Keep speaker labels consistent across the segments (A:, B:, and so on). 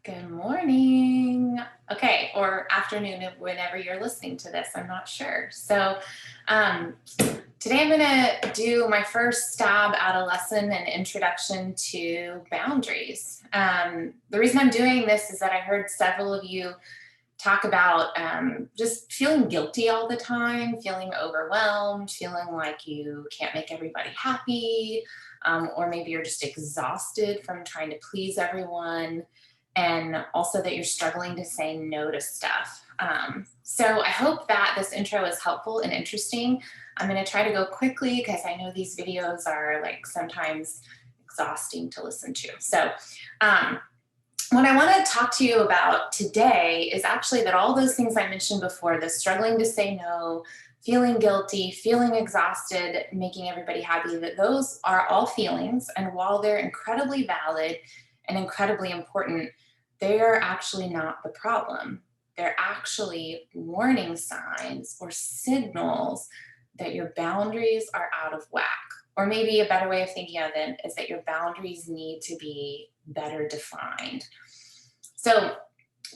A: Good morning. Okay, or afternoon whenever you're listening to this. I'm not sure. Um, Today I'm going to do my first stab at a lesson and introduction to boundaries. The reason I'm doing this is that I heard several of you talk about just feeling guilty all the time, feeling overwhelmed, feeling like you can't make everybody happy, or maybe you're just exhausted from trying to please everyone, and also that you're struggling to say no to stuff. So I hope that this intro is helpful and interesting. I'm going to try to go quickly because I know these videos are like sometimes exhausting to listen to. Um, what I want to talk to you about today is actually that all those things I mentioned before, the struggling to say no, feeling guilty, feeling exhausted, making everybody happy, that those are all feelings. And while they're incredibly valid and incredibly important, they are actually not the problem. They're actually warning signs or signals that your boundaries are out of whack. Or maybe a better way of thinking of it is that your boundaries need to be better defined. So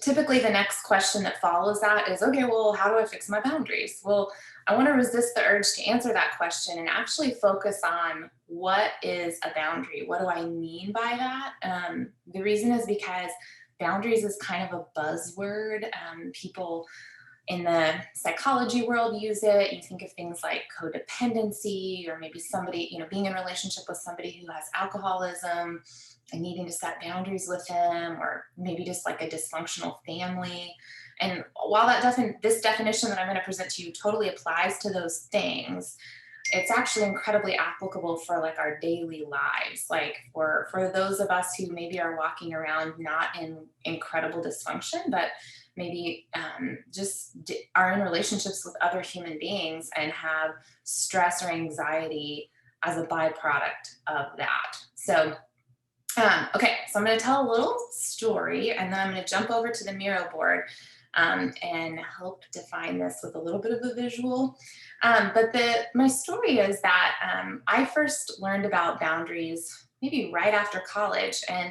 A: typically the next question that follows that is, okay, well, how do I fix my boundaries? Well, I want to resist the urge to answer that question and actually focus on what is a boundary? What do I mean by that? The reason is because boundaries is kind of a buzzword. People in the psychology world use it. You think of things like codependency, or maybe somebody, being in a relationship with somebody who has alcoholism and needing to set boundaries with him, or maybe just like a dysfunctional family. And while this definition that I'm going to present to you totally applies to those things, it's actually incredibly applicable for like our daily lives, like for those of us who maybe are walking around not in incredible dysfunction, but maybe are in relationships with other human beings and have stress or anxiety as a byproduct of that. Okay, so I'm going to tell a little story, and then I'm going to jump over to the Miro board and help define this with a little bit of a visual. My story is that I first learned about boundaries maybe right after college, and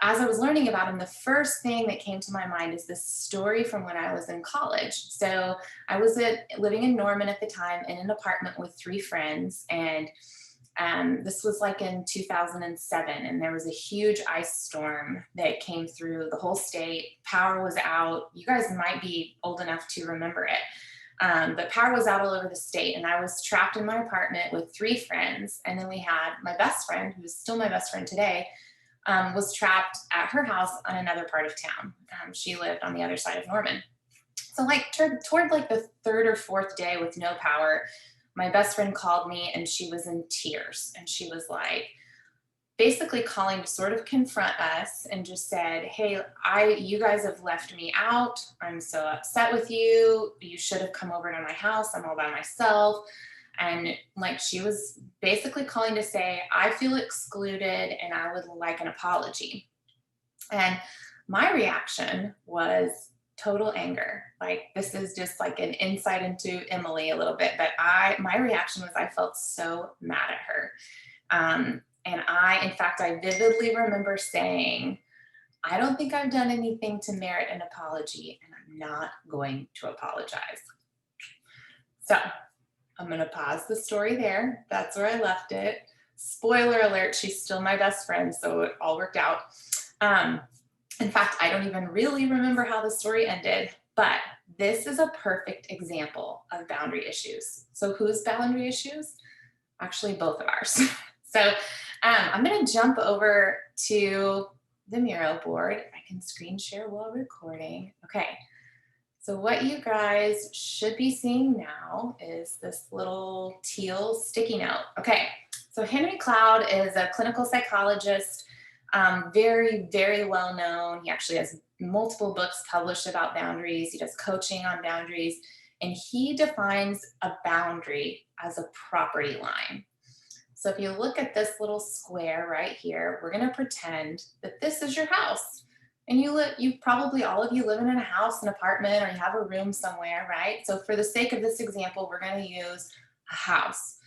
A: as I was learning about them, the first thing that came to my mind is this story from when I was in college. So I was living in Norman at the time in an apartment with three friends, and this was like in 2007, and there was a huge ice storm that came through the whole state. Power was out. You guys might be old enough to remember it. But power was out all over the state, and I was trapped in my apartment with three friends. And then we had my best friend, who's still my best friend today, was trapped at her house on another part of town. She lived on the other side of Norman. So, like toward like the third or fourth day with no power, my best friend called me and she was in tears, and she was like basically calling to sort of confront us and just said, hey, you guys have left me out. I'm so upset with you. You should have come over to my house. I'm all by myself. And like she was basically calling to say, I feel excluded and I would like an apology. And my reaction was total anger. Like, this is just like an insight into Emily a little bit, but my reaction was I felt so mad at her. In fact, I vividly remember saying, I don't think I've done anything to merit an apology, and I'm not going to apologize. So I'm going to pause the story there. That's where I left it. Spoiler alert, she's still my best friend, so it all worked out. In fact, I don't even really remember how the story ended, but this is a perfect example of boundary issues. So whose boundary issues? Actually, both of ours. I'm going to jump over to the Miro board. I can screen share while recording. Okay. So what you guys should be seeing now is this little teal sticky note. Okay. So Henry Cloud is a clinical psychologist, very, very well known. He actually has multiple books published about boundaries. He does coaching on boundaries, and he defines a boundary as a property line. So if you look at this little square right here, we're going to pretend that this is your house. And you probably, all of you live in a house, an apartment, or you have a room somewhere, right? So for the sake of this example, we're going to use a house.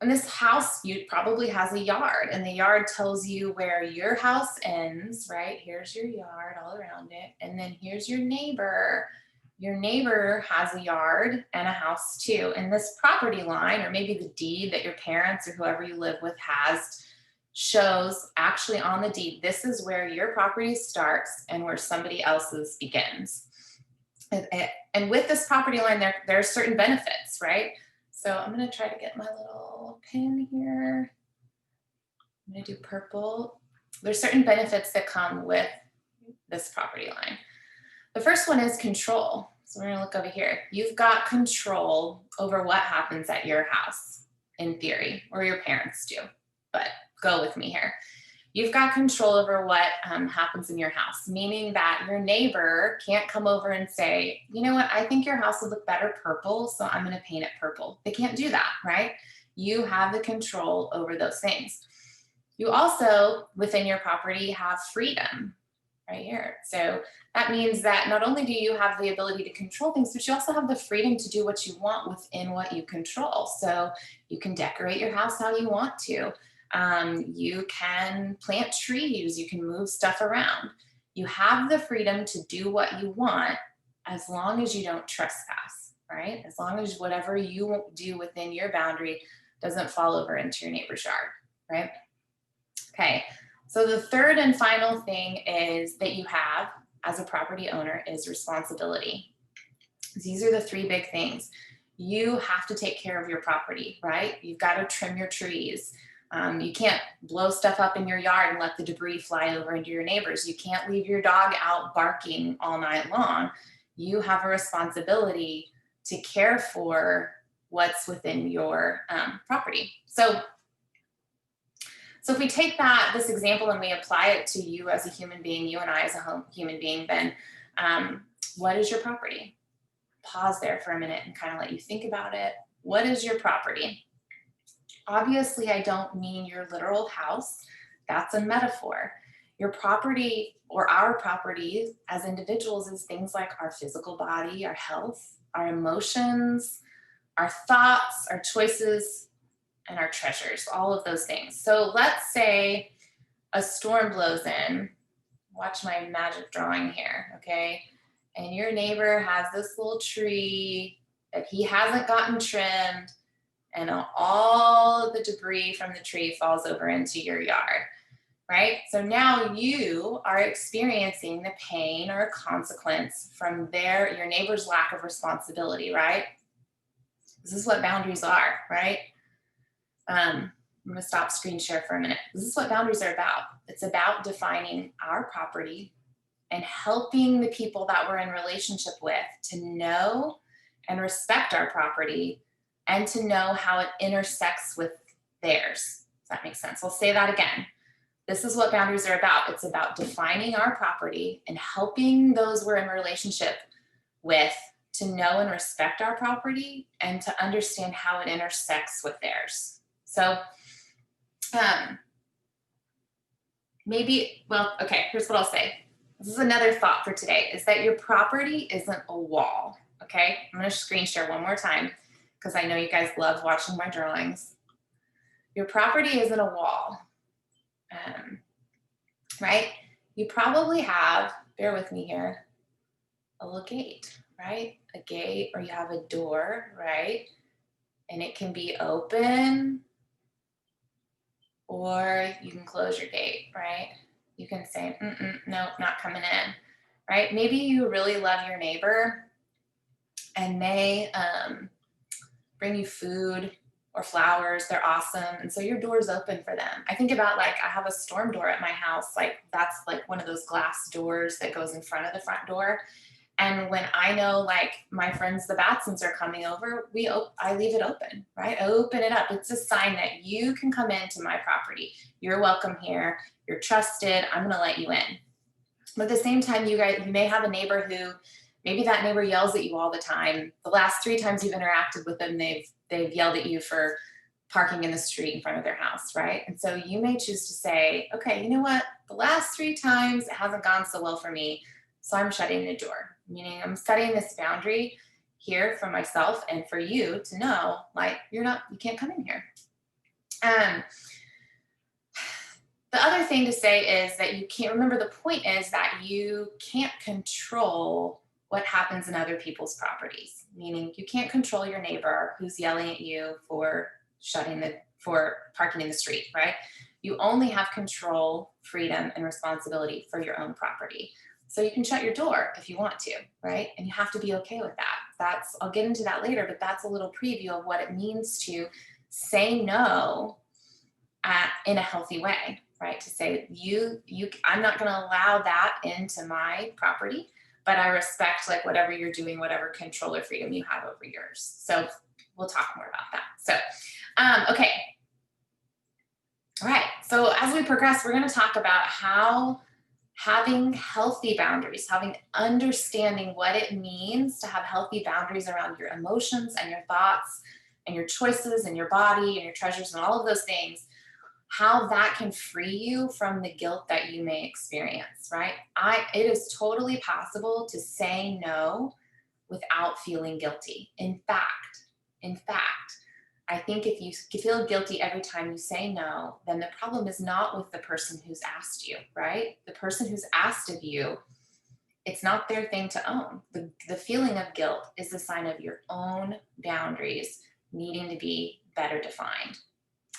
A: And this house you probably has a yard, and the yard tells you where your house ends, right? Here's your yard all around it. And then here's your neighbor. Your neighbor has a yard and a house too. And this property line, or maybe the deed that your parents or whoever you live with has, shows actually on the deed, this is where your property starts and where somebody else's begins. And with this property line, there are certain benefits, right? So I'm gonna try to get my little pin here. I'm gonna do purple. There's certain benefits that come with this property line. The first one is control. So we're gonna look over here. You've got control over what happens at your house, in theory, or your parents do, but go with me here. You've got control over what happens in your house, meaning that your neighbor can't come over and say, you know what, I think your house would look better purple, so I'm gonna paint it purple. They can't do that, right? You have the control over those things. You also, within your property, have freedom right here. So that means that not only do you have the ability to control things, but you also have the freedom to do what you want within what you control. So you can decorate your house how you want to. You can plant trees, you can move stuff around. You have the freedom to do what you want as long as you don't trespass, right? As long as whatever you do within your boundary doesn't fall over into your neighbor's yard, right? Okay, so the third and final thing is that you have as a property owner is responsibility. These are the three big things. You have to take care of your property, right? You've got to trim your trees. You can't blow stuff up in your yard and let the debris fly over into your neighbors. You can't leave your dog out barking all night long. You have a responsibility to care for what's within your property. So if we take this example and we apply it to you as a human being, you and I as a human being, then what is your property? Pause there for a minute and kind of let you think about it. What is your property? Obviously, I don't mean your literal house. That's a metaphor. Your property or our property as individuals is things like our physical body, our health, our emotions, our thoughts, our choices, and our treasures, all of those things. So let's say a storm blows in. Watch my magic drawing here, okay? And your neighbor has this little tree that he hasn't gotten trimmed, and all of the debris from the tree falls over into your yard, right? So now you are experiencing the pain or consequence from your neighbor's lack of responsibility, right? This is what boundaries are, right? I'm gonna stop screen share for a minute. This is what boundaries are about. It's about defining our property and helping the people that we're in relationship with to know and respect our property and to know how it intersects with theirs. Does that make sense? I'll say that again. This is what boundaries are about. It's about defining our property and helping those we're in relationship with to know and respect our property and to understand how it intersects with theirs. So here's what I'll say. This is another thought for today, is that your property isn't a wall, okay? I'm gonna screen share one more time because I know you guys love watching my drawings. Your property isn't a wall, right? You probably have, bear with me here, a little gate, right? A gate, or you have a door, right? And it can be open, or you can close your gate, right? You can say, no, not coming in, right? Maybe you really love your neighbor and they bring you food or flowers. They're awesome. And so your door's open for them. I think about, like, I have a storm door at my house. Like, that's like one of those glass doors that goes in front of the front door. And when I know, like, my friends, the Batsons, are coming over, I leave it open, right? I open it up. It's a sign that you can come into my property. You're welcome here. You're trusted. I'm going to let you in. But at the same time, you may have a neighbor who, maybe that neighbor yells at you all the time. The last 3 times you've interacted with them, they've yelled at you for parking in the street in front of their house, right? And so you may choose to say, okay, you know what? The last 3 times it hasn't gone so well for me, so I'm shutting the door. Meaning I'm setting this boundary here for myself and for you to know, like, you can't come in here. Um, the other thing to say is that you can't remember the point is that you can't control what happens in other people's properties, meaning you can't control your neighbor who's yelling at you for for parking in the street, right? You only have control, freedom, and responsibility for your own property. So you can shut your door if you want to, right? And you have to be okay with that. I'll get into that later, but that's a little preview of what it means to say no in a healthy way, right? To say I'm not going to allow that into my property, but I respect like whatever you're doing, whatever control or freedom you have over yours. So we'll talk more about that. So, okay. All right. So as we progress, we're going to talk about how having healthy boundaries, having understanding what it means to have healthy boundaries around your emotions and your thoughts and your choices and your body and your treasures and all of those things, how that can free you from the guilt that you may experience, right? It is totally possible to say no without feeling guilty. In fact, I think if you feel guilty every time you say no, then the problem is not with the person who's asked you, right? The person who's asked of you, it's not their thing to own. The feeling of guilt is a sign of your own boundaries needing to be better defined.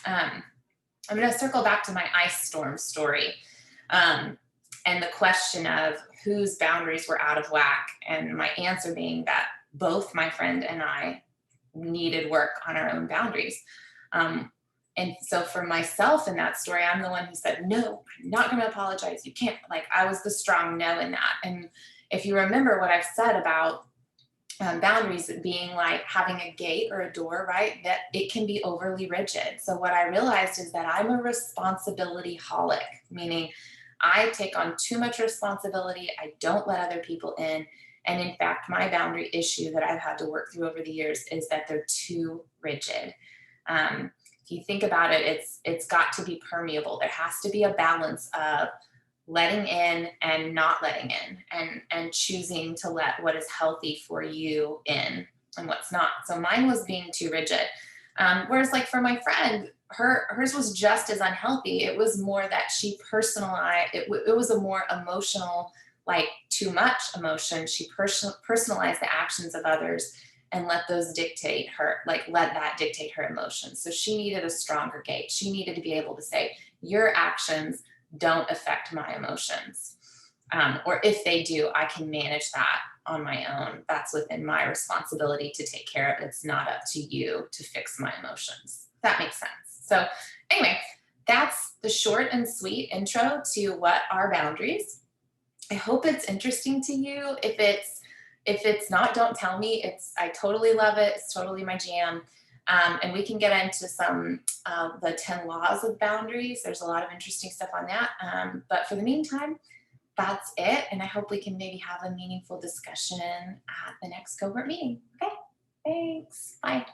A: I'm going to circle back to my ice storm story and the question of whose boundaries were out of whack, and my answer being that both my friend and I needed work on our own boundaries. And so for myself in that story, I'm the one who said, no, I'm not going to apologize. You can't. Like, I was the strong no in that. And if you remember what I've said about boundaries being like having a gate or a door, right? That it can be overly rigid. So what I realized is that I'm a responsibility holic, meaning I take on too much responsibility. I don't let other people in. And in fact, my boundary issue that I've had to work through over the years is that they're too rigid. If you think about it, it's got to be permeable. There has to be a balance of letting in and not letting in, and choosing to let what is healthy for you in and what's not. So mine was being too rigid. Whereas like for my friend, hers was just as unhealthy. It was more that she personalized, it was a more emotional, like too much emotion. She personalized the actions of others and let those dictate her, like let that dictate her emotions. So she needed a stronger gate. She needed to be able to say, your actions don't affect my emotions. Or if they do, I can manage that on my own. That's within my responsibility to take care of. It's not up to you to fix my emotions. That makes sense. So anyway, that's the short and sweet intro to what are boundaries. I hope it's interesting to you. If it's not, don't tell me. I totally love it. It's totally my jam. And we can get into some the 10 laws of boundaries. There's a lot of interesting stuff on that. But for the meantime, that's it. And I hope we can maybe have a meaningful discussion at the next cohort meeting. Okay, thanks. Bye.